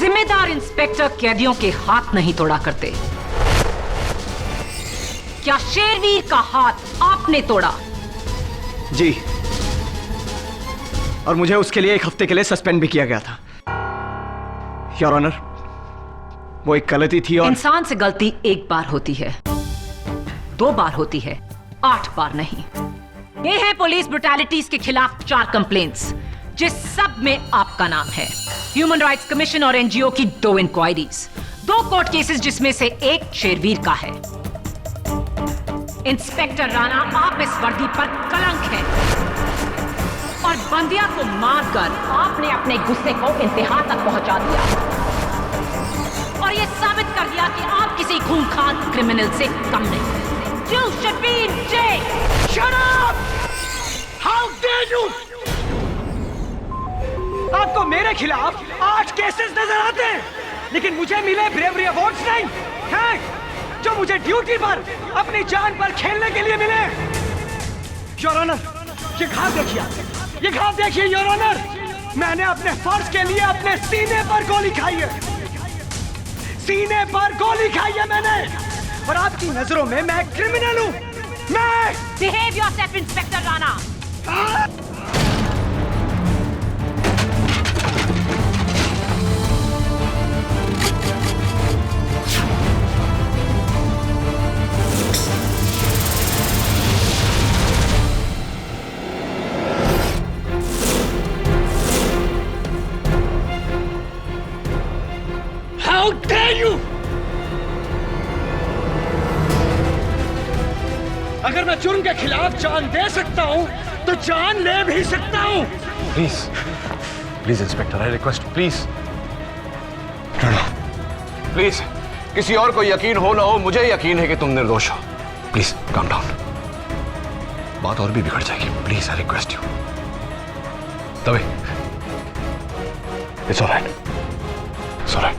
जिम्मेदार इंस्पेक्टर कैदियों के हाथ नहीं तोड़ा करते। क्या शेरवीर का हाथ आपने तोड़ा? जी, और मुझे उसके लिए 1 हफ्ते के लिए सस्पेंड भी किया गया था। योर ऑनर, वो एक गलती थी और इंसान से गलती एक बार होती है, 2 बार होती है, 8 बार नहीं। ये है पुलिस ब्रुटैलिटीज के खिलाफ 4 कंप्लेंट्स, जिस सब में आपका नाम है। ह्यूमन राइट्स कमीशन और एनजीओ की 2 इंक्वायरीज, 2 कोर्ट केसेस जिसमें से एक शेरवीर का है। इंस्पेक्टर राणा, आप इस वर्दी पर कलंक है और बंदिया को मारकर आपने अपने गुस्से को इंतहा तक पहुंचा दिया और यह साबित कर दिया कि आप किसी खूंखार क्रिमिनल से कम नहीं। You Shabbir J! Shut up! How dare you! आपको मेरे खिलाफ 8 केसेस नजर आते हैं, लेकिन मुझे मिले ब्रेवरी अवार्ड्स नहीं हैं, जो मुझे ड्यूटी पर अपनी जान पर खेलने के लिए मिले। योर ऑनर, ये घाव देखिए, ये घाव देखिए योर ऑनर। मैंने अपने फर्ज के लिए अपने सीने पर गोली खाई है, सीने पर गोली खाई है मैंने, और आपकी नजरों में मैं क्रिमिनल हूं। मैं Behave yourself, inspector Rana. How dare you! अगर मैं जुर्म के खिलाफ जान दे सकता हूं, तो जान ले भी सकता हूं। Please, please inspector, I request, please. Please, किसी और को यकीन हो ना हो, मुझे यकीन है कि तुम निर्दोष हो। प्लीज काम डाउन, बात और भी बिगड़ जाएगी। Please, I request you. तभी it's alright, it's alright.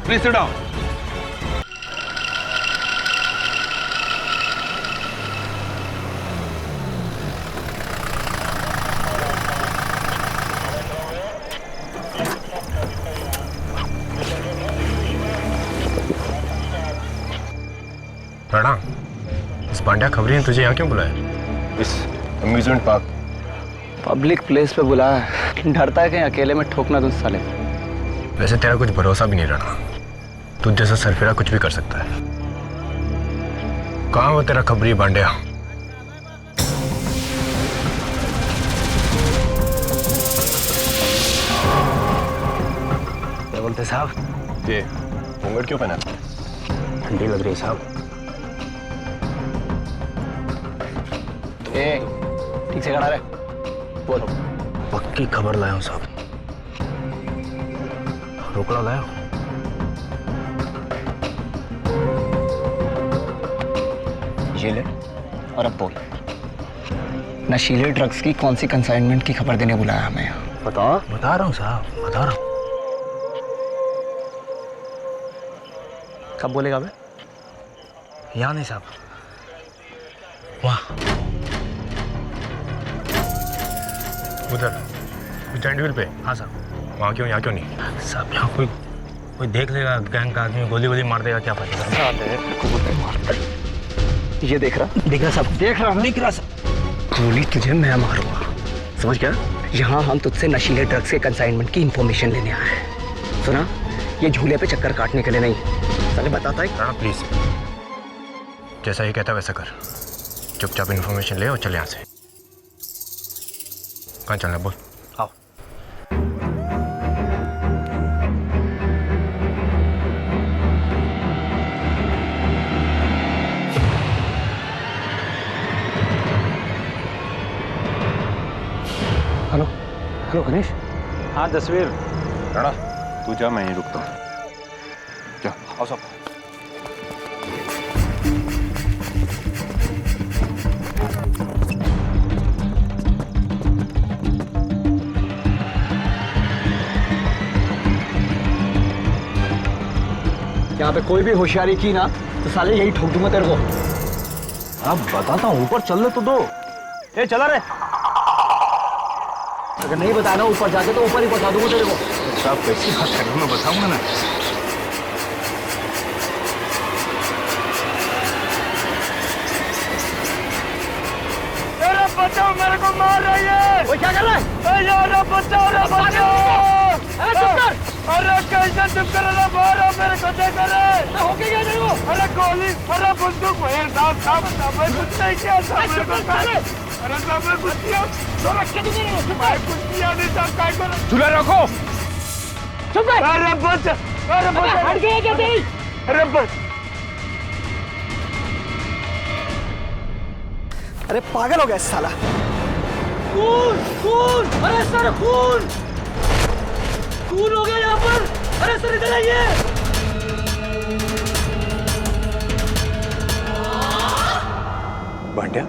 Please sit down. Rana, इस पांड्या खबरी ने तुझे यहाँ क्यों बुलाया? इस अम्यूजमेंट पार्क पब्लिक प्लेस पे बुलाया है, डरता है कहीं अकेले में ठोकना तुम साले। वैसे तेरा कुछ भरोसा भी नहीं राणा, तुझ जैसा सरफिरा कुछ भी कर सकता है। कहाँ वो तेरा खबरी पांड्या? क्या बोलते साहब? ये घूंघट क्यों पहना? ठंडी लग रही है साहब। ठीक से खड़ा रहे, बोलो। पक्की खबर लाया हूँ साहब, रोकड़ा लाया हूँ। ये ले, और अब बोल, नशीले ड्रग्स की कौन सी कंसाइनमेंट की खबर देने बुलाया हमें यहाँ? बता रहा हूँ साहब, बता रहा हूँ। कब बोलेगा बे? यहाँ नहीं साहब, वहाँ उधर स्टैंड व्हील पे। हाँ साहब, वहाँ क्यों, यहाँ क्यों नहीं साहब? यहाँ कोई देख लेगा, गैंग का आदमी गोली गोली मार देगा, क्या फायदा? ये देख रहा साहब, देख रहा साहब। गोली तुझे मैं मारूंगा, समझ गया? यहाँ हम तुझसे नशीले ड्रग्स के कंसाइनमेंट की इंफॉर्मेशन लेने आए हैं, सुना? ये झूले पे चक्कर काटने के लिए नहीं। पहले बताता है। राणा प्लीज, जैसा ही कहता वैसा कर, चुपचाप इन्फॉर्मेशन ले और चले यहाँ से। कहाँ चलना बोल? आओ। Hello hello Ganesh. हाँ जसवीर। राणा तू जा, मैं यहीं रुकता हूँ। जा आओ सब। यहाँ पे कोई भी होशियारी की ना तो साले यही ठोक दूंगा तेरे को। अब बताता हूँ, ऊपर चलने तो दो। ए चला रे। अगर नहीं बताया ना ऊपर जाके तो ऊपर ही पहुंचा दूंगा तेरे को। साहब कैसी बात कर रहे हो, मैं बताऊंगा ना। बचाओ, मेरे को मार रही है। वो क्या कर रहा है? यार बचाओ रे, बचाओ। अरे कैसे चुप कर रहा, मारो मेरे को, देख रहे हो गया तेरे को? अरे गोली, अरे बंदूक। साहब साहब मैं कुछ नहीं किया साहब, मेरे को अरे साहब मैं कुछ किया, मैं कुछ किया नहीं साहब, काय करो। झूला रखो। चुप कर। अरे बच, अरे बच, हट गया क्या तेरी? अरे बच। अरे पागल हो गया साला। खून खून, अरे सर खून, खून हो गया यहाँ पर। अरे सर इधर आइए। भांड्या,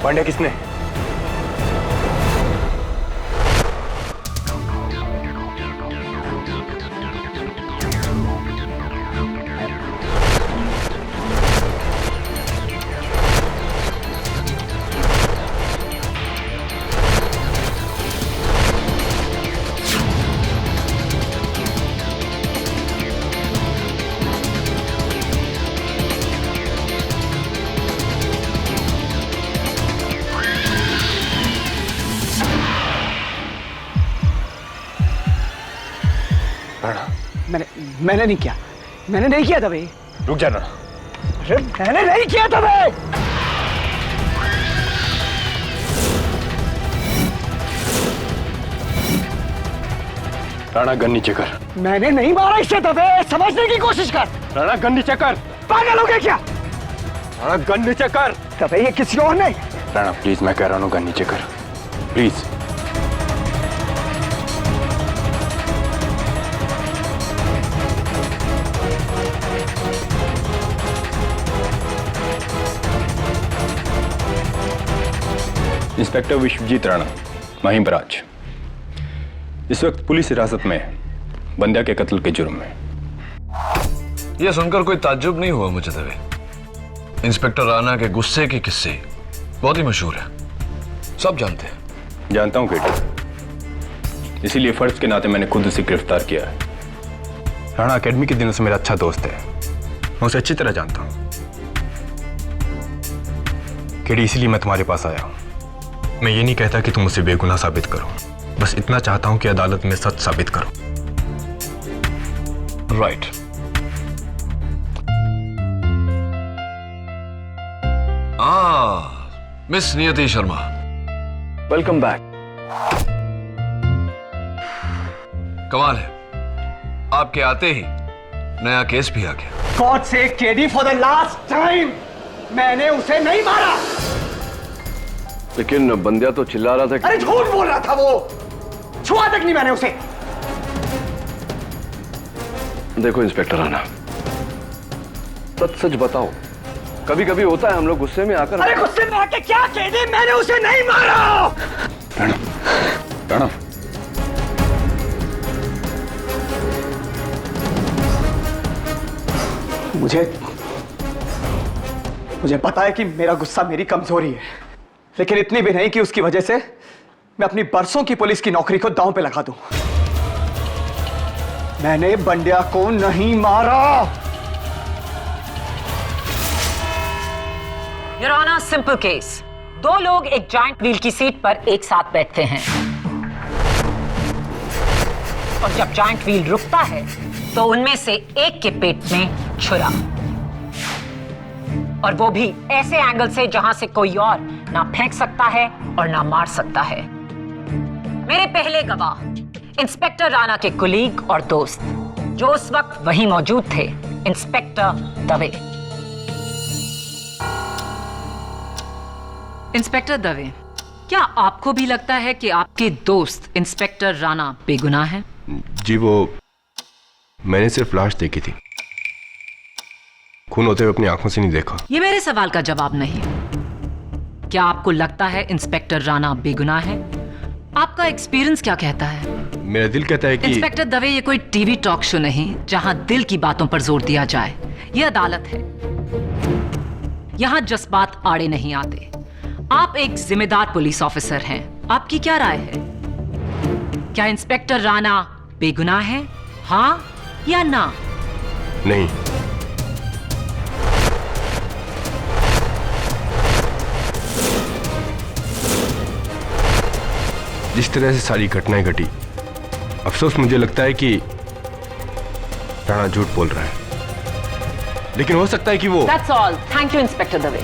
पांड्या किसने? मैंने नहीं किया, मैंने नहीं किया था भाई। रुक जाना। अरे मैंने नहीं किया था भाई। राणा गन नीचे कर। मैंने नहीं मारा इसे दबे, समझने की कोशिश कर। राणा गन नीचे कर। पागल हो गया क्या? राणा गन नीचे कर। दबे ये किसी और नहीं। राणा प्लीज, मैं कह रहा हूँ गन नीचे कर प्लीज। इंस्पेक्टर विश्वजीत राणा, महिम बराज, इस वक्त पुलिस हिरासत में बंद्या के कत्ल के जुर्म में। यह सुनकर कोई ताज्जुब नहीं हुआ मुझे दवे। इंस्पेक्टर राणा के गुस्से के किस्से बहुत ही मशहूर है, सब जानते हैं। जानता हूं केटी, इसीलिए फर्ज के नाते मैंने खुद उसे गिरफ्तार किया है। राणा अकेडमी के दिनों से मेरा अच्छा दोस्त है, मैं उसे अच्छी तरह जानता हूं। केटी, इसीलिए मैं तुम्हारे पास आया हूं। मैं ये नहीं कहता कि तुम उसे बेगुनाह साबित करो, बस इतना चाहता हूं कि अदालत में सच साबित करो। राइट। मिस नियति शर्मा, वेलकम बैक। कमाल है, आपके आते ही नया केस भी आ गया। गॉड से KD, for the last time, मैंने उसे नहीं मारा। लेकिन बंद्या तो चिल्ला रहा था कि... अरे झूठ बोल रहा था वो, छुआ तक नहीं मैंने उसे। देखो इंस्पेक्टर राणा, सच सच बताओ, कभी कभी होता है हम लोग गुस्से में आकर... अरे गुस्से में आके क्या कह दे, मैंने उसे नहीं मारा। राणा, राणा, मुझे पता है कि मेरा गुस्सा मेरी कमजोरी है, लेकिन इतनी भी नहीं कि उसकी वजह से मैं अपनी बरसों की पुलिस की नौकरी को दांव पे लगा दूं। मैंने बंड्या को नहीं मारा। Your honour, simple case. दो लोग एक जॉइंट व्हील की सीट पर एक साथ बैठते हैं और जब जॉइंट व्हील रुकता है तो उनमें से एक के पेट में छुरा, और वो भी ऐसे एंगल से जहां से कोई और ना फेंक सकता है और ना मार सकता है। मेरे पहले गवाह इंस्पेक्टर राणा के कुलीग और दोस्त जो उस वक्त वहीं मौजूद थे, इंस्पेक्टर दवे। इंस्पेक्टर दवे, क्या आपको भी लगता है कि आपके दोस्त इंस्पेक्टर राणा बेगुनाह हैं? जी, वो मैंने सिर्फ लाश देखी थी, खून होते हुए अपनी आंखों से नहीं देखा। ये मेरे सवाल का जवाब नहीं। क्या आपको लगता है इंस्पेक्टर राणा बेगुनाह है? आपका एक्सपीरियंस क्या कहता है? मेरा दिल कहता है कि इंस्पेक्टर दवे, ये कोई टीवी टॉक शो नहीं जहां दिल की बातों पर जोर दिया जाए। ये अदालत है, यहां जज्बात आड़े नहीं आते। आप एक जिम्मेदार पुलिस ऑफिसर हैं, आपकी क्या राय है? क्या इंस्पेक्टर राणा बेगुनाह है, हाँ या ना? नहीं। जिस तरह से सारी घटनाएं घटी, अफसोस मुझे लगता है कि राणा झूठ बोल रहा है, लेकिन हो सकता है कि वो That's all. Thank you, inspector Dave.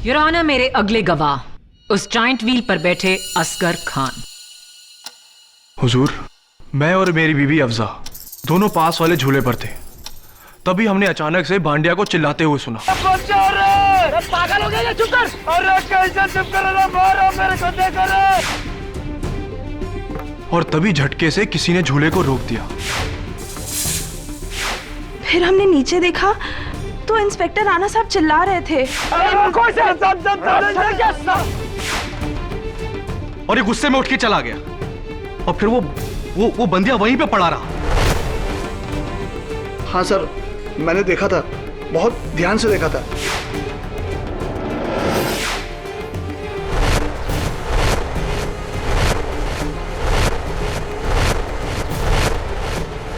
Your honour, मेरे अगले गवाह उस जॉइंट व्हील पर बैठे असगर खान। हुजूर, मैं और मेरी बीवी अफजा दोनों पास वाले झूले पर थे। तभी हमने अचानक से भांडिया को चिल्लाते हुए सुना। पागल हो गया, चुप कर। अरे कैसे चुप कर रहा, मारो मेरे को, देखो रे। और तभी झटके से किसी ने झूले को रोक दिया। फिर हमने नीचे देखा तो इंस्पेक्टर राणा साहब चिल्ला रहे थे। और ये गुस्से में उठ के चला गया, और फिर वो बंदिया वहीं पे पड़ा रहा। हाँ सर, मैंने देखा था, बहुत ध्यान से देखा था।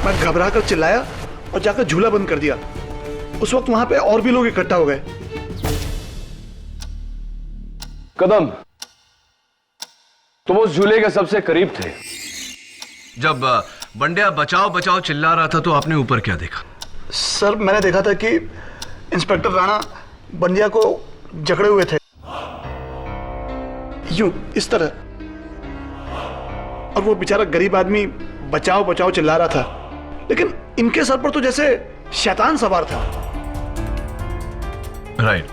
मैं घबरा कर चिल्लाया और जाकर झूला बंद कर दिया। उस वक्त वहां पे और भी लोग इकट्ठा हो गए। कदम, तुम उस झूले के सबसे करीब थे। जब बंडिया बचाओ बचाओ चिल्ला रहा था तो आपने ऊपर क्या देखा? सर, मैंने देखा था कि इंस्पेक्टर राणा बंदिया को जकड़े हुए थे, यूं इस तरह, और वो बेचारा गरीब आदमी बचाओ बचाओ चिल्ला रहा था, लेकिन इनके सर पर तो जैसे शैतान सवार था। राइट।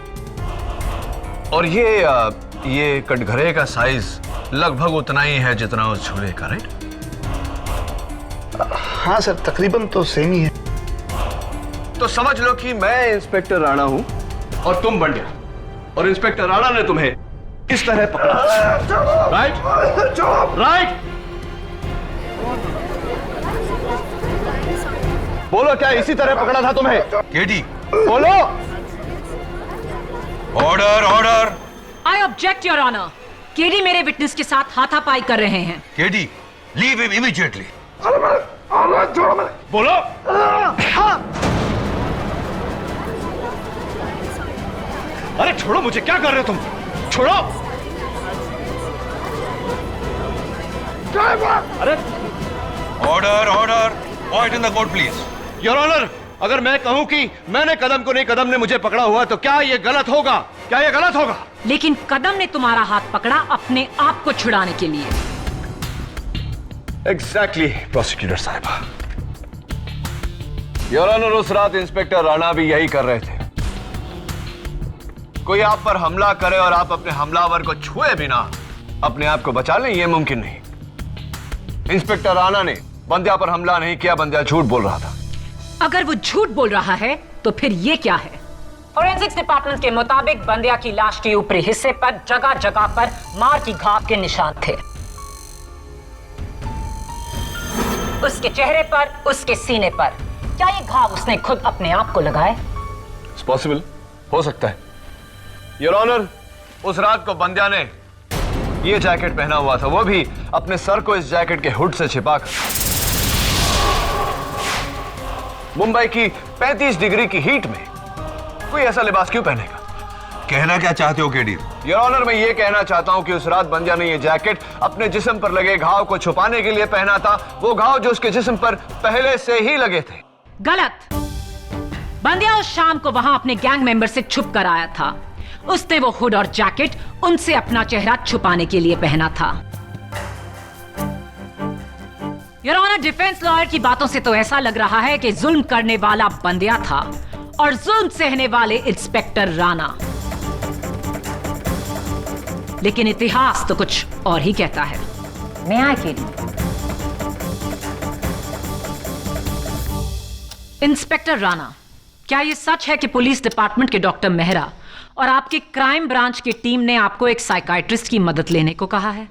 और ये कटघरे का साइज लगभग उतना ही है जितना उस झूले का, राइट? हाँ सर, तकरीबन तो सेम ही है। तो समझ लो कि मैं इंस्पेक्टर राणा हूं और तुम बंडिया, और इंस्पेक्टर राणा ने तुम्हें इस तरह पकड़ा, राइट? राइट? बोलो, क्या इसी तरह पकड़ा था तुम्हें? केडी, बोलो। Order, order. I object your honour. KD मेरे विटनेस के साथ हाथापाई कर रहे हैं। KD, leave him immediately. बोलो। अरे छोड़ो मुझे, क्या कर रहे हो तुम? छोड़ो। अरे order, order. Point in the court please. Your honour, अगर मैं कहूं कि मैंने कदम को नहीं, कदम ने मुझे पकड़ा हुआ, तो क्या ये गलत होगा? क्या ये गलत होगा? लेकिन कदम ने तुम्हारा हाथ पकड़ा अपने आप को छुड़ाने के लिए। एग्जैक्टली, प्रोसिक्यूटर साहिबा। योर ऑनर, उस रात इंस्पेक्टर राणा भी यही कर रहे थे। कोई आप पर हमला करे और आप अपने हमलावर को छुए बिना अपने आप को बचा लें, यह मुमकिन नहीं। इंस्पेक्टर राणा ने बंदिया पर हमला नहीं किया, बंदिया झूठ बोल रहा था। अगर वो झूठ बोल रहा है तो फिर ये क्या है? फोरेंसिक्स डिपार्टमेंट के मुताबिक बंदिया की लाश के ऊपरी हिस्से पर जगह जगह पर मार की घाव के निशान थे। उसके चेहरे पर, उसके सीने पर। क्या ये घाव उसने खुद अपने आप को लगाए? इट्स पॉसिबल, हो सकता है। योर ऑनर, उस रात को बंदिया ने ये जैकेट पहना हुआ था, वो भी अपने सर को इस जैकेट के हुड से छिपाकर। मुंबई की 35 डिग्री की हीट में कोई ऐसा लिबास क्यों पहनेगा? कहना क्या चाहते हो केडी? योर ऑनर, मैं ये कहना चाहता हूं कि उस रात बंदिया ने ये जैकेट अपने जिस्म पर लगे घाव को छुपाने के लिए पहना था, वो घाव जो उसके जिस्म पर पहले से ही लगे थे। गलत। बंदिया उस शाम को वहां अपने गैंग मेंबर से छुप कर आया था। उसने वो हुड और जैकेट उनसे अपना चेहरा छुपाने के लिए पहना था। योर ऑनर, डिफेंस लॉयर की बातों से तो ऐसा लग रहा है कि जुल्म करने वाला बंदिया था और जुल्म सहने वाले इंस्पेक्टर राणा। लेकिन इतिहास तो कुछ और ही कहता है। मैं अकेली। इंस्पेक्टर राणा, क्या यह सच है कि पुलिस डिपार्टमेंट के डॉक्टर मेहरा और आपकी क्राइम ब्रांच की टीम ने आपको एक साइकाइट्रिस्ट की मदद लेने को कहा है।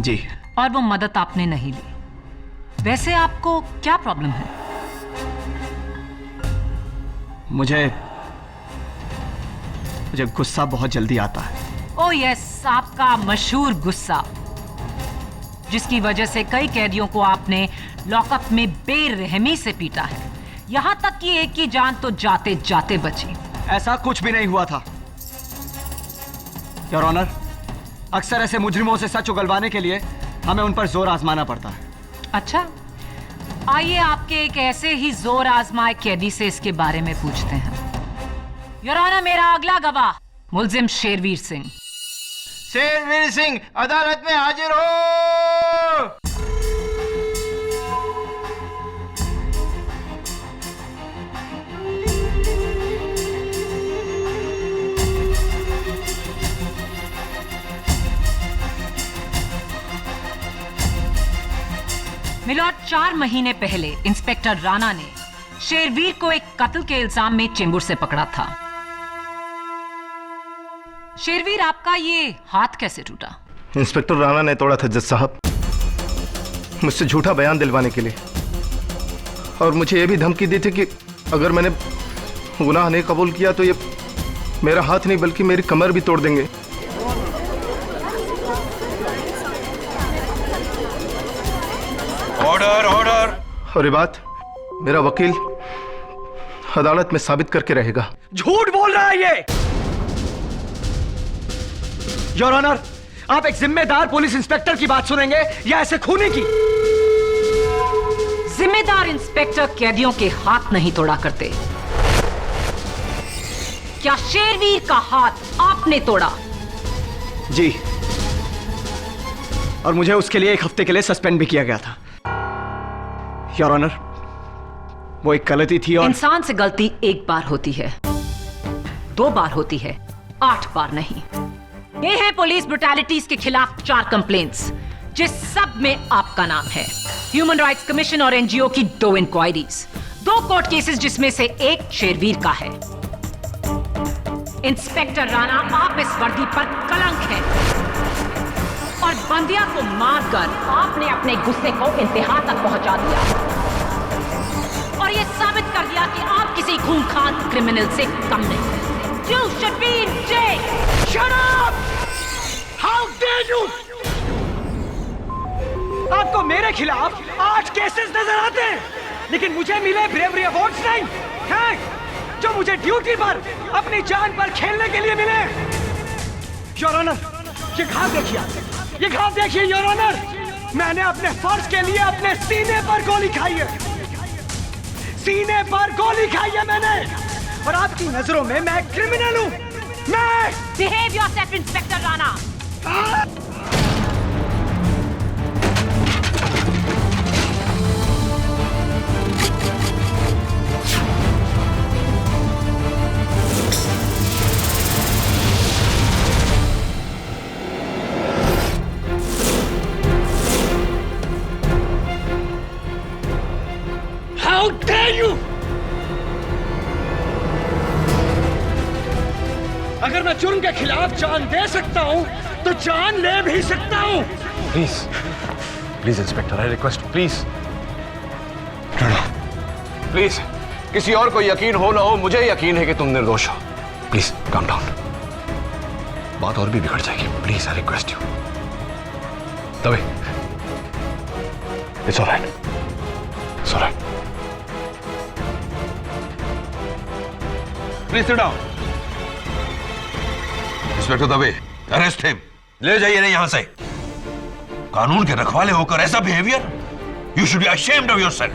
जी। और वो मदद आपने नहीं ली। वैसे आपको क्या प्रॉब्लम है? मुझे गुस्सा बहुत जल्दी आता है। ओह यस, आपका मशहूर गुस्सा, जिसकी वजह से कई कैदियों को आपने लॉकअप में बेरहमी से पीटा है, यहां तक कि एक की जान तो जाते जाते बची। ऐसा कुछ भी नहीं हुआ था योर ऑनर। अक्सर ऐसे मुजरिमों से सच उगलवाने के लिए हमें उन पर जोर आजमाना पड़ता है। अच्छा, आइए आपके एक ऐसे ही जोर आजमाए कैदी से इसके बारे में पूछते हैं। योर ऑनर, मेरा अगला गवाह मुलजिम शेरवीर सिंह। शेरवीर सिंह अदालत में हाजिर हो। मिलॉर्ड, 4 महीने पहले इंस्पेक्टर राणा ने शेरवीर को एक कत्ल के इल्जाम में चेंबूर से पकड़ा था। शेरवीर, आपका ये हाथ कैसे टूटा? इंस्पेक्टर राणा ने तोड़ा था जज साहब, मुझसे झूठा बयान दिलवाने के लिए, और मुझे ये भी धमकी दी थी कि अगर मैंने गुनाह नहीं कबूल किया तो ये मेरा हाथ नहीं बल्कि मेरी कमर भी तोड़ देंगे। Order order. और ये बात मेरा वकील अदालत में साबित करके रहेगा। झूठ बोल रहा है ये योर ऑनर। आप एक जिम्मेदार पुलिस इंस्पेक्टर की बात सुनेंगे या ऐसे खूनी की? जिम्मेदार इंस्पेक्टर कैदियों के हाथ नहीं तोड़ा करते। क्या शेरवीर का हाथ आपने तोड़ा? जी, और मुझे उसके लिए 1 हफ्ते के लिए सस्पेंड भी किया गया था योर ऑनर। वो एक गलती थी और इंसान से गलती एक बार होती है, 2 बार होती है, 8 बार नहीं। ये है पुलिस ब्रुटैलिटीज के खिलाफ 4 कंप्लेंट्स, जिस सब में आपका नाम है। ह्यूमन राइट्स कमीशन और एनजीओ की 2 इंक्वायरीज, 2 कोर्ट केसेस जिसमें से एक शेरवीर का है। इंस्पेक्टर राणा, आप इस वर्दी पर कलंक हैं और बंदिया को मारकर आपने अपने गुस्से को इंतहा तक पहुंचा दिया और यह साबित कर दिया कि आप किसी खूंखार क्रिमिनल से कम नहीं। You should be in jail. Shut up! How dare you! आपको मेरे खिलाफ 8 केसेस नजर आते हैं, लेकिन मुझे मिले ब्रेवरी अवार्ड्स नहीं हैं, जो मुझे ड्यूटी पर अपनी जान पर खेलने के लिए मिले। योर ऑनर, ये घाव देखिए, ये घाव देखिए योर ऑनर। मैंने अपने फर्ज के लिए अपने सीने पर गोली खाई है, सीने पर गोली खाई है मैंने, और आपकी नजरों में मैं क्रिमिनल हूं। मैं Behave yourself, inspector Rana. How dare you! अगर मैं जुर्म के खिलाफ जान दे सकता हूं, तो जान ले भी सकता हूं। Please please inspector, I request, please please. किसी और को यकीन हो ना हो, मुझे यकीन है कि तुम निर्दोष हो। प्लीज काम डाउन, बात और भी बिगड़ जाएगी। Please I request you. तभी it's alright, it's alright. Please sit down. Inspector Dave, arrest him. ले जाइए नहीं यहां से। कानून के रखवाले होकर ऐसा behaviour, you should be ashamed of yourself.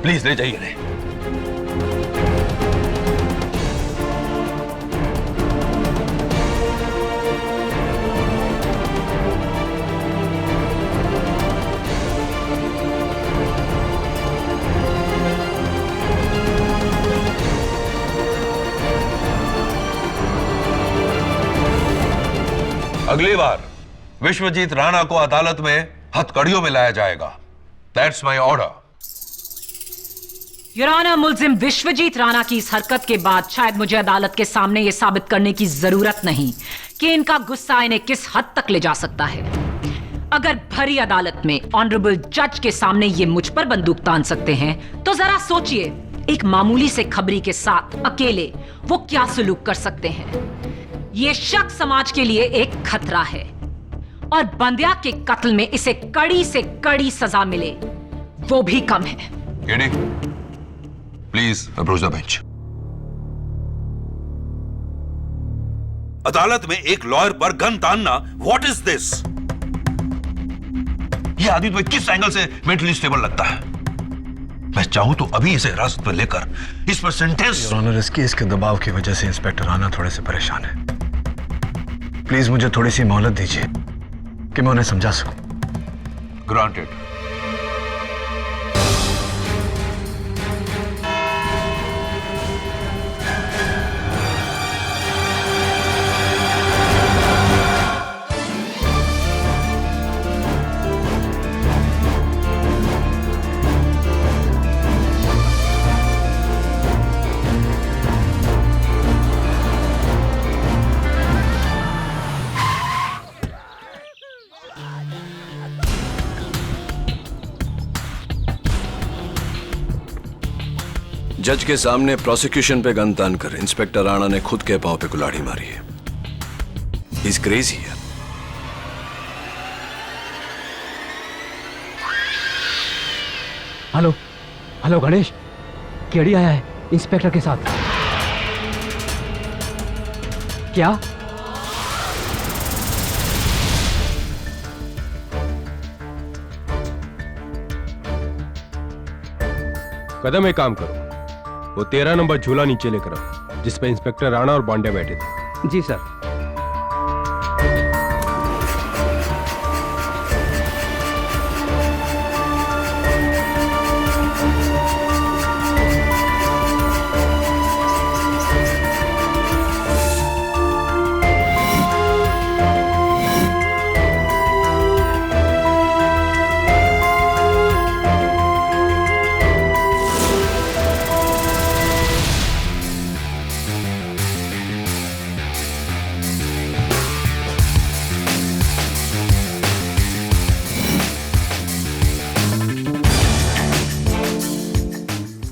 Please ले जाइए नहीं। अगली बार विश्वजीत राणा को अदालत में हथकड़ियों में लाया जाएगा। That's my order. Your honour, मुलजिम विश्वजीत राणा की इस हरकत के बाद शायद मुझे अदालत के सामने यह साबित करने की जरूरत नहीं कि इनका गुस्सा इन्हें किस हद तक ले जा सकता है। अगर भरी अदालत में ऑनरेबल जज के सामने ये मुझ पर बंदूक तान सकते हैं, तो जरा सोचिए एक मामूली से खबरी के साथ अकेले वो क्या सलूक कर सकते हैं। ये शख्स समाज के लिए एक खतरा है और बंदिया के कत्ल में इसे कड़ी से कड़ी सजा मिले वो भी कम है। Please approach the bench. अदालत में एक लॉयर पर गन तानना, व्हाट इज दिस? ये आदमी तुम्हें किस एंगल से मेंटली स्टेबल लगता है? मैं चाहूं तो अभी इसे हिरासत में लेकर इस पर सेंटेंस। योर ऑनर, इस केस के दबाव की वजह से इंस्पेक्टर राणा थोड़े से परेशान है। प्लीज मुझे थोड़ी सी मोहलत दीजिए कि मैं उन्हें समझा सकूं। ग्रांटेड। जज के सामने प्रोसिक्यूशन पे गन तान कर इंस्पेक्टर राणा ने खुद के पांव पे कुल्हाड़ी मारी है। He's crazy है। हेलो हेलो गणेश, केडी आया है इंस्पेक्टर के साथ। क्या? कदम एक काम करो, वो 13 नंबर झूला नीचे लेकर आओ जिस पे इंस्पेक्टर राणा और बांडिया बैठे थे। जी सर।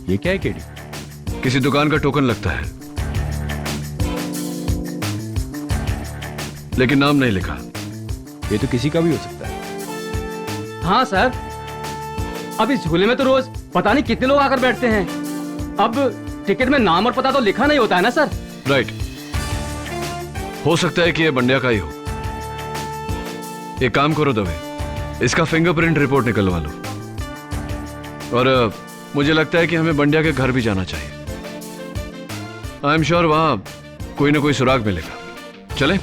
ये क्या है केडी? किसी दुकान का टोकन लगता है, लेकिन नाम नहीं लिखा। ये तो किसी का भी हो सकता है। हाँ सर, अब इस झूले में तो रोज पता नहीं कितने लोग आकर बैठते हैं। अब टिकट में नाम और पता तो लिखा नहीं होता है ना सर। राइट, हो सकता है कि ये बंडिया का ही हो। एक काम करो दवे, इसका फिंगरप्रिंट रिपोर्ट निकलवा लो। और मुझे लगता है कि हमें बंडिया के घर भी जाना चाहिए। आई एम श्योर वहां कोई ना कोई सुराग मिलेगा। चले?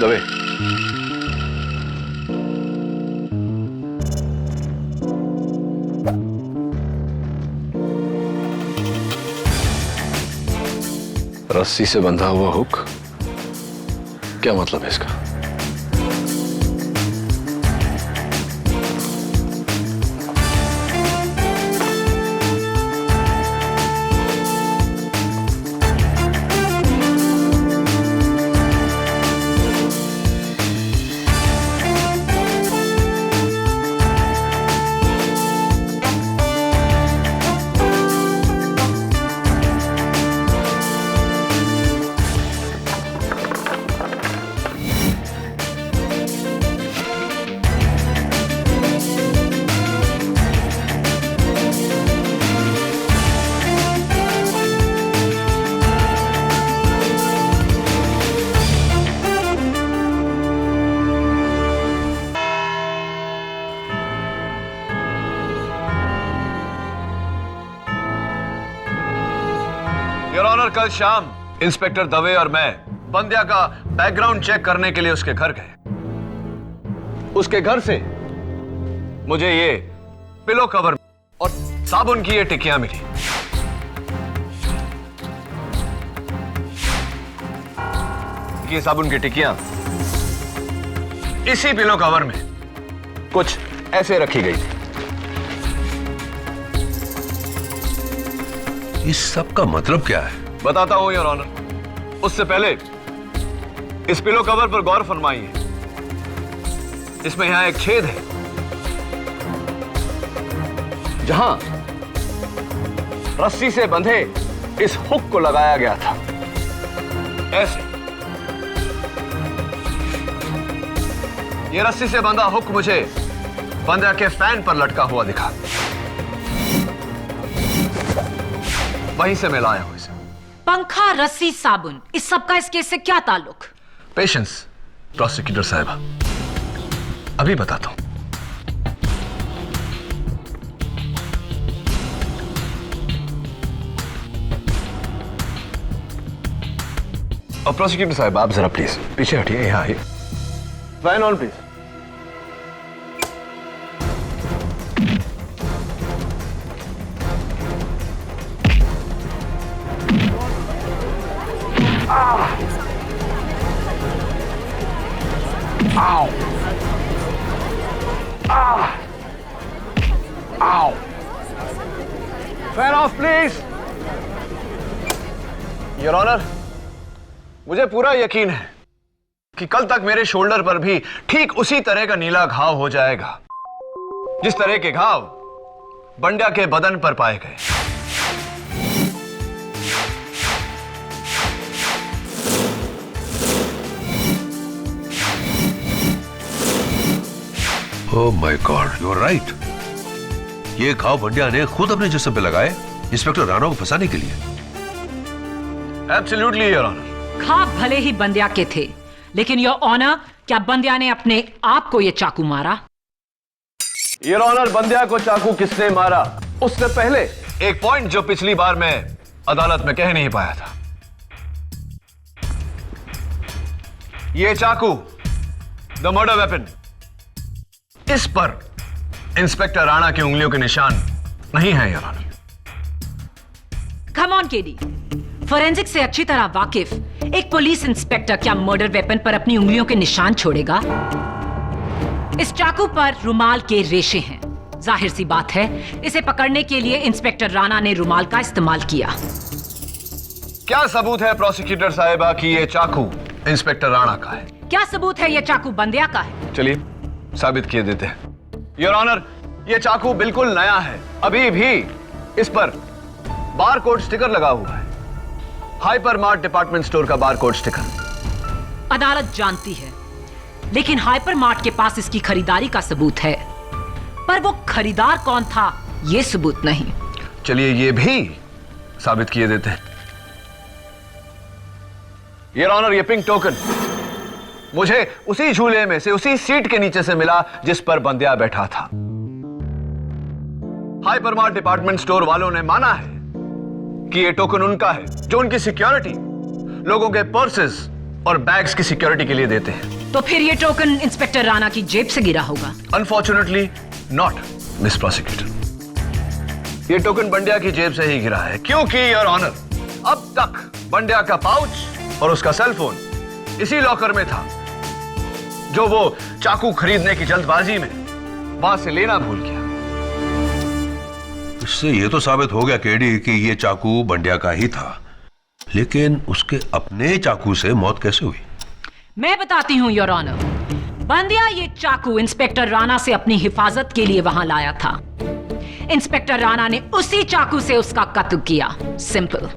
दवे, रस्सी से बंधा हुआ हुक, क्या मतलब है इसका? योर ऑनर, कल शाम इंस्पेक्टर दवे और मैं बंद्या का बैकग्राउंड चेक करने के लिए उसके घर गए। उसके घर से मुझे ये पिलो कवर और साबुन की ये टिकियां मिली। ये साबुन की टिकियां इसी पिलो कवर में कुछ ऐसे रखी गई थी। इस सब का मतलब क्या है? बताता हूं योर ऑनर। उससे पहले इस पिलो कवर पर गौर फरमाइए। इसमें यहां एक छेद है जहां रस्सी से बंधे इस हुक को लगाया गया था, ऐसे। यह रस्सी से बंधा हुक मुझे बंद्या के फैन पर लटका हुआ दिखा। वहीं से मैं लाया हूं इसे। पंखा, रस्सी, साबुन, इस सब का इस केस से क्या ताल्लुक? पेशेंस प्रोसिक्यूटर साहिबा, अभी बताता हूं। और प्रोसिक्यूटर साहिबा, आप जरा प्लीज पीछे हटिए, यहां आइए। Fan on please. Fan off please. Your honour, मुझे पूरा यकीन है कि कल तक मेरे शोल्डर पर भी ठीक उसी तरह का नीला घाव हो जाएगा जिस तरह के घाव बंड्या के बदन पर पाए गए। Oh my God, you are right. ये घाव बंड्या ने खुद अपने जिस्म पे लगाए इंस्पेक्टर राणा को फंसाने के लिए। Absolutely your honour. घाव भले ही बंद्या के थे, लेकिन योर ऑनर, क्या बंद्या ने अपने आप को यह चाकू मारा? योर ऑनर, बंद्या को चाकू किसने मारा उससे पहले एक पॉइंट जो पिछली बार मैं अदालत में कह नहीं पाया था। यह चाकू, द मर्डर वेपन, इस पर इंस्पेक्टर राणा की उंगलियों के निशान नहीं है your honour. Come on KD, forensic से अच्छी तरह वाकिफ एक पुलिस इंस्पेक्टर क्या मर्डर वेपन पर अपनी उंगलियों के निशान छोड़ेगा? इस चाकू पर रुमाल के रेशे हैं। जाहिर सी बात है, इसे पकड़ने के लिए इंस्पेक्टर राणा ने रुमाल का इस्तेमाल किया। क्या सबूत है प्रोसिक्यूटर साहिबा कि यह चाकू इंस्पेक्टर राणा का है? क्या सबूत है यह चाकू बंद्या का है? चलिए साबित किए देते हैं। योर ऑनर, यह चाकू बिल्कुल नया है। अभी भी इस पर बार कोड स्टिकर लगा हुआ है, हाइपर मार्ट डिपार्टमेंट स्टोर का बार कोड स्टिकर। अदालत जानती है, लेकिन हाइपर मार्ट के पास इसकी खरीदारी का सबूत है, पर वो खरीदार कौन था यह सबूत नहीं। चलिए यह भी साबित किए देते हैं। योर ऑनर, यह पिंक टोकन मुझे उसी झूले में से, उसी सीट के नीचे से मिला जिस पर बंद्या बैठा था। हाइपरमार्ट डिपार्टमेंट स्टोर वालों ने माना है कि यह टोकन उनका है, जो उनकी सिक्योरिटी, लोगों के पर्सेस और बैग्स की सिक्योरिटी के लिए देते हैं। तो फिर यह टोकन इंस्पेक्टर राणा की जेब से गिरा होगा? Unfortunately not, miss prosecutor. यह टोकन बंड्या की जेब से ही गिरा है, क्योंकि योर ऑनर, अब तक बंड्या का पाउच और उसका सेलफोन इसी लॉकर में था, जो वो चाकू खरीदने की जल्दबाजी में वहां से लेना भूल गया। इससे यह तो साबित हो गया केडी कि यह चाकू बंड्या का ही था, लेकिन उसके अपने चाकू से मौत कैसे हुई? मैं बताती हूं योर ऑनर। बंद्या ये चाकू इंस्पेक्टर राणा से अपनी हिफाजत के लिए वहां लाया था। इंस्पेक्टर राणा ने उसी चाकू से उसका कत्ल किया। सिंपल।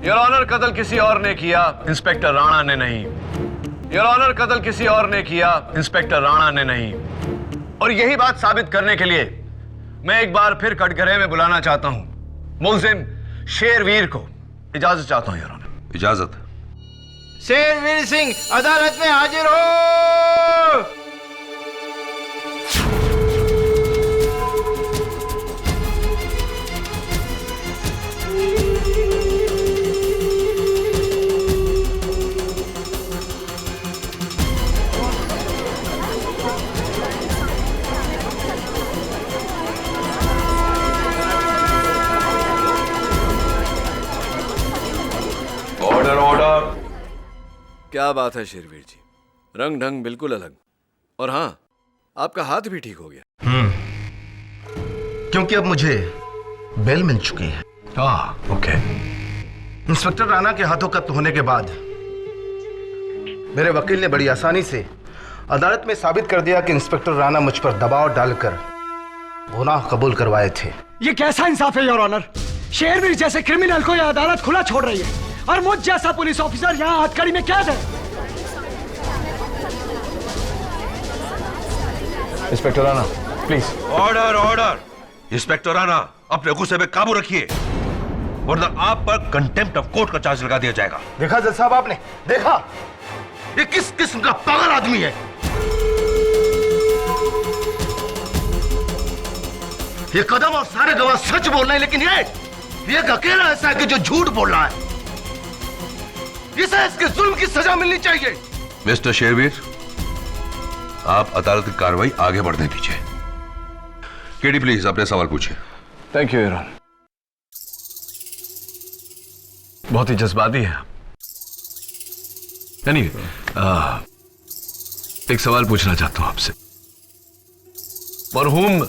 योर ऑनर, कत्ल किसी और ने किया, इंस्पेक्टर राणा ने नहीं। योर ऑनर, कत्ल किसी और ने किया, इंस्पेक्टर राणा ने नहीं। और यही बात साबित करने के लिए मैं एक बार फिर कटघरे में बुलाना चाहता हूं मुलजिम शेरवीर को। इजाजत चाहता हूं योर ऑनर। इजाजत। शेरवीर सिंह अदालत में हाजिर हो। क्या बात है शेरवीर जी, रंग ढंग बिल्कुल अलग। और हाँ, आपका हाथ भी ठीक हो गया। क्योंकि अब मुझे बेल मिल चुकी है। ओके। इंस्पेक्टर राणा के हाथों कब्ज होने के बाद मेरे वकील ने बड़ी आसानी से अदालत में साबित कर दिया कि इंस्पेक्टर राणा मुझ पर दबाव डालकर गुनाह कबूल करवाए थे। ये कैसा इंसाफ है योर ऑनर? शेरवीर जैसे क्रिमिनल को यह अदालत खुला छोड़ रही है और मुझ जैसा पुलिस ऑफिसर यहाँ हथकड़ी में कैद है। Inspector Rana, please. Order order. Inspector Rana, अपने गुस्से में काबू रखिए, वरना आप पर कंटेम्प्ट ऑफ कोर्ट का चार्ज लगा दिया जाएगा। देखा जज साहब, आपने देखा ये किस किस्म का पागल आदमी है। ये कदम और सारे गवाह सच बोल रहे हैं, लेकिन ये एक अकेला ऐसा है कि जो झूठ बोल रहा है। इसे इसके जुल्म की सजा मिलनी चाहिए। मिस्टर शेरवीर, आप अदालत की कार्रवाई आगे बढ़ने दीजिए। केडी प्लीज अपने सवाल पूछिए। Thank you your honour. बहुत ही जज्बाती है आप। यानी एक सवाल पूछना चाहता हूं आपसे। मरहूम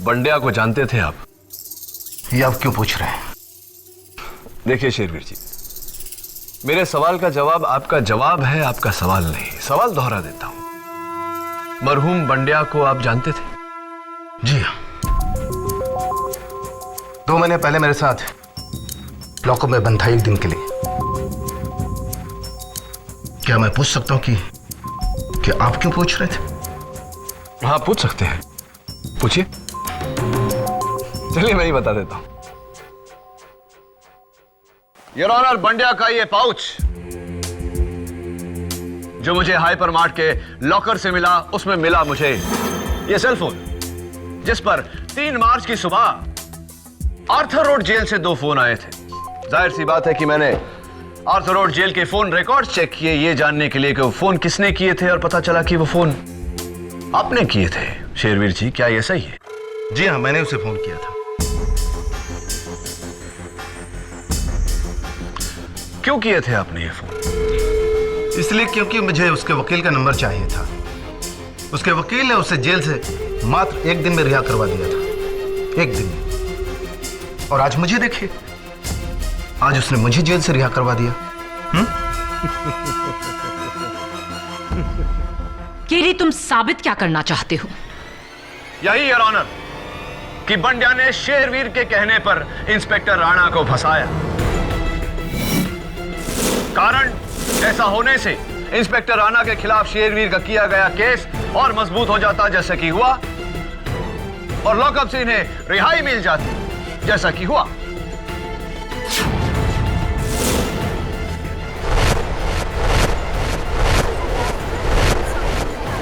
बंड्या को जानते थे आप? ये आप क्यों पूछ रहे हैं? देखिए शेरवीर जी, मेरे सवाल का जवाब आपका जवाब है, आपका सवाल नहीं। सवाल दोहरा देता हूं। मरहूम बंड्या को आप जानते थे? जी हाँ, 2 महीने पहले मेरे साथ लॉकअप में बंद था एक दिन के लिए। क्या मैं पूछ सकता हूं कि आप क्यों पूछ रहे थे? हाँ, पूछ सकते हैं, पूछिए। चलिए मैं ही बता देता हूं। योर ऑनर, बंड्या का ये पाउच जो मुझे हाइपर मार्ट के लॉकर से मिला, उसमें मिला मुझे ये सेलफोन, जिस पर 3 मार्च की सुबह आर्थर रोड जेल से 2 फोन आए थे। जाहिर सी बात है कि मैंने आर्थर रोड जेल के फोन रिकॉर्ड चेक किए, ये जानने के लिए कि वो फोन किसने किए थे, और पता चला कि वो फोन आपने किए थे। शेरवीर जी, क्या ये सही है? जी हाँ, मैंने उसे फोन किया था। क्यों किए थे आपने ये फोन? इसलिए क्योंकि मुझे उसके वकील का नंबर चाहिए था। उसके वकील ने उसे जेल से मात्र 1 दिन में रिहा करवा दिया था। 1 दिन में। और आज मुझे देखिए, आज उसने मुझे जेल से रिहा करवा दिया। केडी, तुम साबित क्या करना चाहते हो? यही योर ऑनर कि बंड्या ने शेरवीर के कहने पर इंस्पेक्टर राणा को फंसाया। कारण ऐसा होने से इंस्पेक्टर राणा के खिलाफ शेरवीर का किया गया केस और मजबूत हो जाता, जैसा कि हुआ, और लॉकअप से इन्हें रिहाई मिल जाती, जैसा कि हुआ।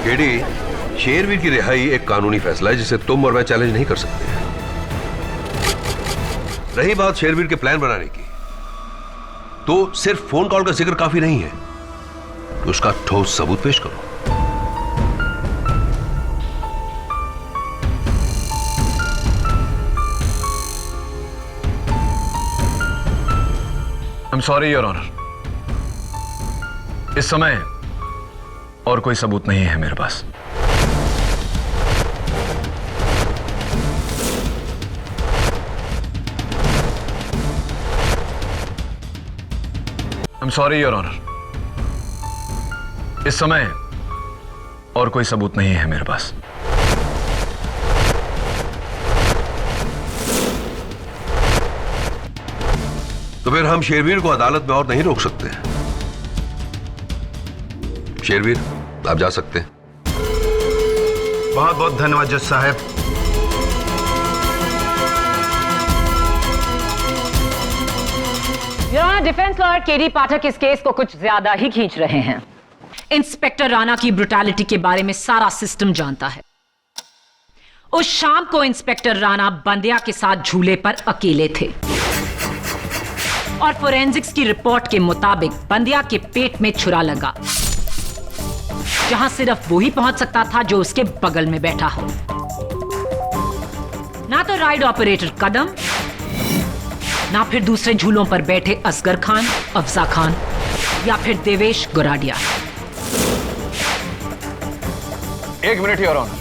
केडी, शेरवीर की रिहाई एक कानूनी फैसला है जिसे तुम और मैं चैलेंज नहीं कर सकते। रही बात शेरवीर के प्लान बनाने की, तो सिर्फ फोन कॉल का जिक्र काफी नहीं है, तो उसका ठोस सबूत पेश करो। I'm sorry, Your Honor. इस समय और कोई सबूत नहीं है मेरे पास। I'm sorry, Your Honor. इस समय और कोई सबूत नहीं है मेरे पास। तो फिर हम शेरवीर को अदालत में और नहीं रोक सकते। शेरवीर, आप जा सकते हैं। बहुत बहुत धन्यवाद जज साहब। डिफेंस लॉयर केडी पाठक इस केस को कुछ ज्यादा ही खींच रहे हैं। इंस्पेक्टर राणा की ब्रुटैलिटी के बारे में सारा सिस्टम जानता है। उस शाम को इंस्पेक्टर राणा बंड्या के साथ झूले पर अकेले थे और फोरेंसिक्स की रिपोर्ट के मुताबिक बंड्या के पेट में छुरा लगा, जहां सिर्फ वो ही पहुंच सकता था जो उसके बगल में बैठा हो। ना तो राइड ऑपरेटर कदम ना फिर दूसरे झूलों पर बैठे असगर खान, अफजा खान या फिर देवेश गोराडिया। एक मिनट योर ऑनर।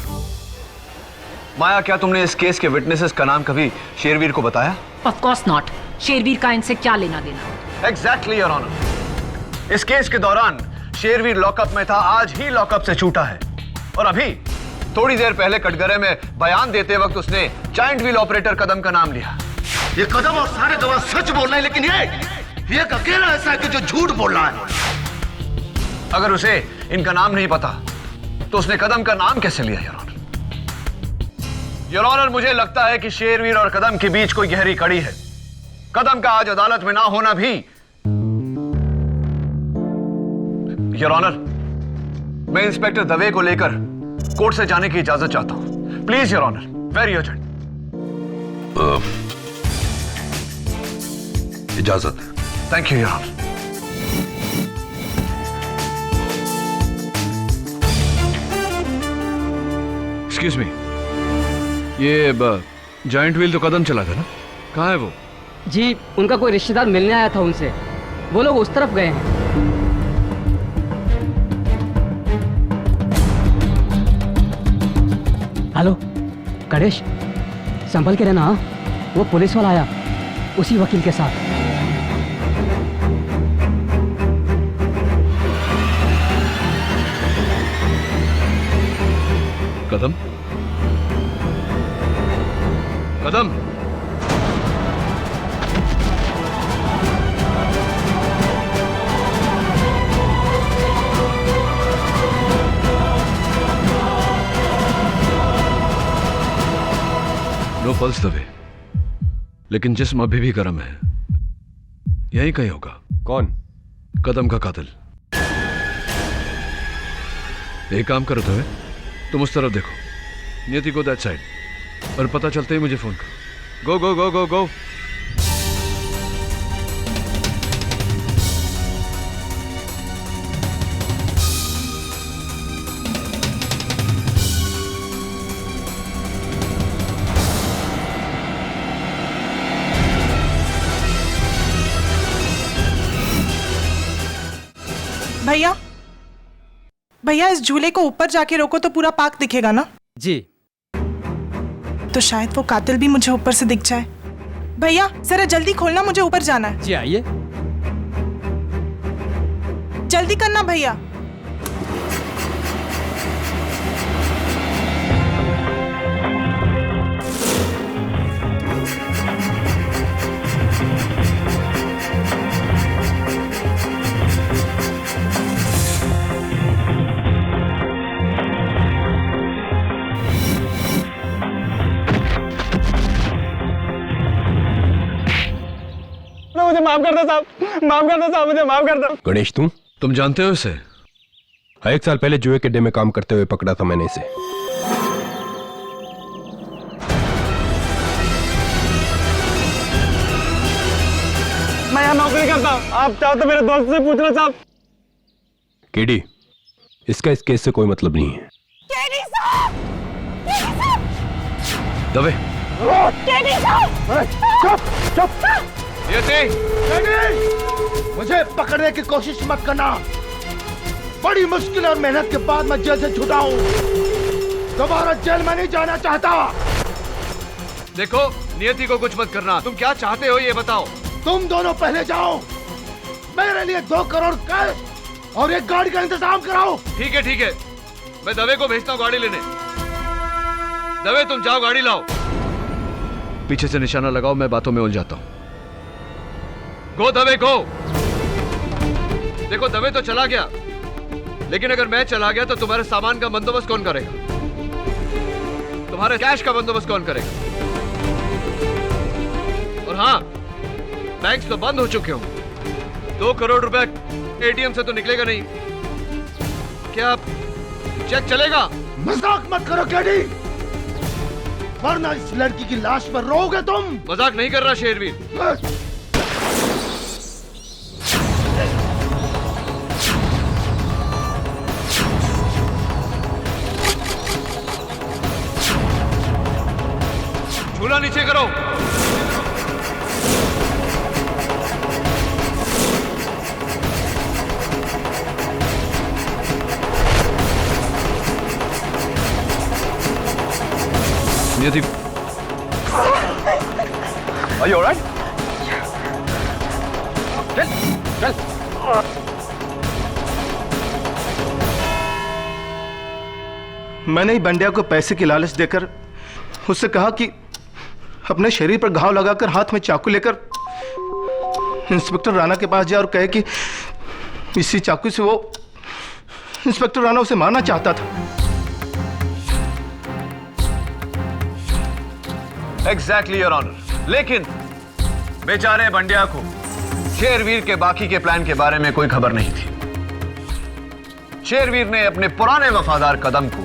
माया, क्या तुमने इस केस के विटनेसेस का नाम कभी शेरवीर को बताया? Of course not. शेरवीर का इनसे क्या लेना देना? Exactly your honour. इस केस के दौरान शेरवीर लॉकअप में था, आज ही लॉकअप से छूटा है। और अभी थोड़ी देर पहले कटघरे में बयान देते वक्त उसने जायंट व्हील ऑपरेटर कदम का नाम लिया। ये कदम और सारे गवाह सच बोल रहे हैं, लेकिन ये एक अकेला ऐसा है कि जो झूठ बोल रहा है। अगर उसे इनका नाम नहीं पता तो उसने कदम का नाम कैसे लिया योर ऑनर? योर ऑनर, मुझे लगता है कि शेरवीर और कदम के बीच कोई गहरी कड़ी है। कदम का आज अदालत में ना होना भी। योर ऑनर, मैं इंस्पेक्टर दवे को लेकर कोर्ट से जाने की इजाजत चाहता हूं। Please your honour, very urgent. इजाजत। Thank you your honour. Excuse me, ये जायंट व्हील तो कदम चला था ना, कहाँ है वो? जी, उनका कोई रिश्तेदार मिलने आया था उनसे, वो लोग उस तरफ गए हैं। हेलो गणेश, संभल के रहना। वो पुलिस वाला आया उसी वकील के साथ। कदम, कदम, नो पल्स दबे, लेकिन जिस्म अभी भी गर्म है। यहीं कहीं होगा। कौन? कदम का कातिल। एक काम करो दबे, तुम उस तरफ देखो, नियति को दैट साइड, और पता चलते ही मुझे फोन करो। गो गो गो गो गो। भैया, भैया इस झूले को ऊपर जाके रोको तो पूरा पार्क दिखेगा ना? जी। तो शायद वो कातिल भी मुझे ऊपर से दिख जाए। भैया जरा जल्दी खोलना, मुझे ऊपर जाना है। जी आइए। जल्दी करना भैया। मुझे माफ कर दो साहब, माफ कर दो साहब, मुझे माफ कर दो। गणेश, तुम जानते हो इसे? 1 साल पहले जुए के अड्डे में काम करते हुए पकड़ा था मैंने इसे। मैं यहाँ नौकरी करता हूँ, आप चाहो तो मेरे दोस्त से पूछ लो साहब। केडी, इसका इस केस से कोई मतलब नहीं है। केडी साहब! केडी साहब! दवे, केडी साहब! चुप चुप। नियति, मुझे पकड़ने की कोशिश मत करना। बड़ी मुश्किल और मेहनत के बाद मैं जेल से छूटा हूँ। दोबारा जेल में नहीं जाना चाहता। देखो, नियति को कुछ मत करना। तुम क्या चाहते हो ये बताओ। तुम दोनों पहले जाओ, मेरे लिए 2 करोड़ कैश और एक गाड़ी का इंतजाम कराओ। ठीक है, मैं दवे को भेजता हूँ गाड़ी लेने। दवे, तुम जाओ गाड़ी लाओ। पीछे से निशाना लगाओ, मैं बातों में उलझाता हूं। गो दवे गो। देखो, दवे तो चला गया, लेकिन अगर मैं चला गया तो तुम्हारे सामान का बंदोबस्त कौन करेगा? तुम्हारे कैश का बंदोबस्त कौन करेगा? और हाँ, बैंक्स तो बंद हो चुके हो। 2 करोड़ रुपए एटीएम से तो निकलेगा नहीं। क्या चेक चलेगा? मजाक मत करो केडी, वरना इस लड़की की लाश पर रोओगे तुम। मजाक नहीं कर रहा शेरवीर। झूला नीचे करो। नियति Are you all right? चल चल। मैंने ही बंड्या को पैसे की लालच देकर उससे कहा कि अपने शरीर पर घाव लगाकर हाथ में चाकू लेकर इंस्पेक्टर राणा के पास जाए और कहे कि इसी चाकू से वो इंस्पेक्टर राणा उसे मारना चाहता था। Exactly, Your Honor. लेकिन बेचारे बंड्या को शेरवीर के बाकी के प्लान के बारे में कोई खबर नहीं थी। शेरवीर ने अपने पुराने वफादार कदम को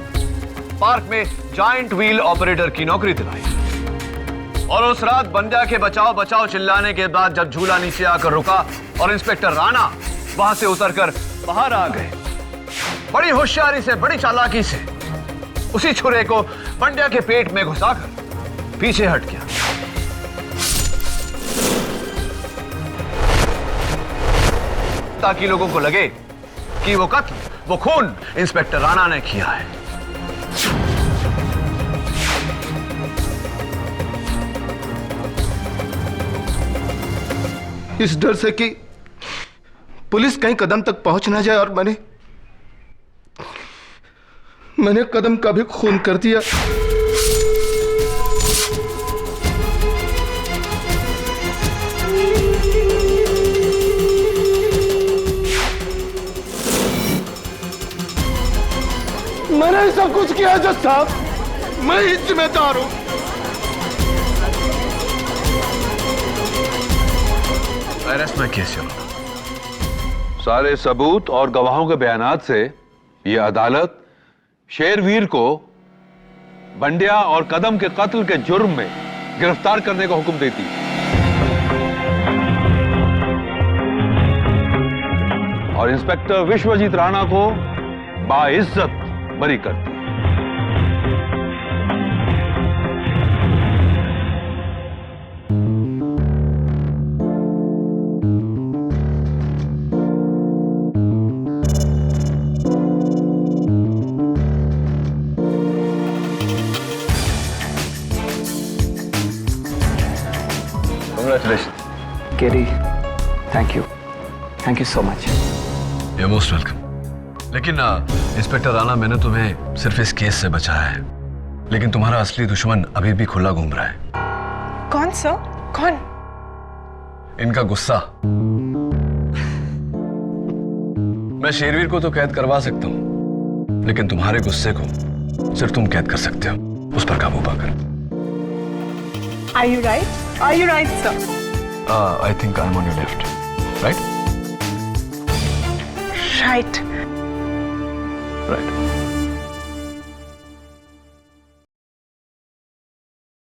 पार्क में जायंट व्हील ऑपरेटर की नौकरी दिलाई और उस रात बंड्या के बचाओ बचाओ चिल्लाने के बाद जब झूला नीचे आकर रुका और इंस्पेक्टर राणा वहां से उतरकर बाहर आ गए, बड़ी होशियारी से, बड़ी चालाकी से उसी छुरे को बंड्या के पेट में घुसाकर पीछे हट गया। ताकि लोगों को लगे कि वो कत्ल, वो खून इंस्पेक्टर राणा ने किया है। इस डर से कि पुलिस कहीं कदम तक पहुंच ना जाए और मैंने कदम का भी खून कर दिया। मैंने सब कुछ किया जज साहब, मैं ही जिम्मेदार हूं। अरेस्ट में केस चल। सारे सबूत और गवाहों के बयानात से यह अदालत शेरवीर को बंड्या और कदम के कत्ल के जुर्म में गिरफ्तार करने का हुक्म देती है और इंस्पेक्टर विश्वजीत राणा को बाइज्जत बरी करती है। Congratulations. Kerry, thank you so much. You're most welcome. लेकिन इंस्पेक्टर राणा, मैंने तुम्हें सिर्फ इस केस से बचाया है, लेकिन तुम्हारा असली दुश्मन अभी भी खुला घूम रहा है। कौन सर? कौन? इनका गुस्सा। मैं शेरवीर को तो कैद करवा सकता हूं, लेकिन तुम्हारे गुस्से को सिर्फ तुम कैद कर सकते हो, उस पर काबू पाकर। Are you right? Are you right, sir? I think I'm on your left, right? Right. Right.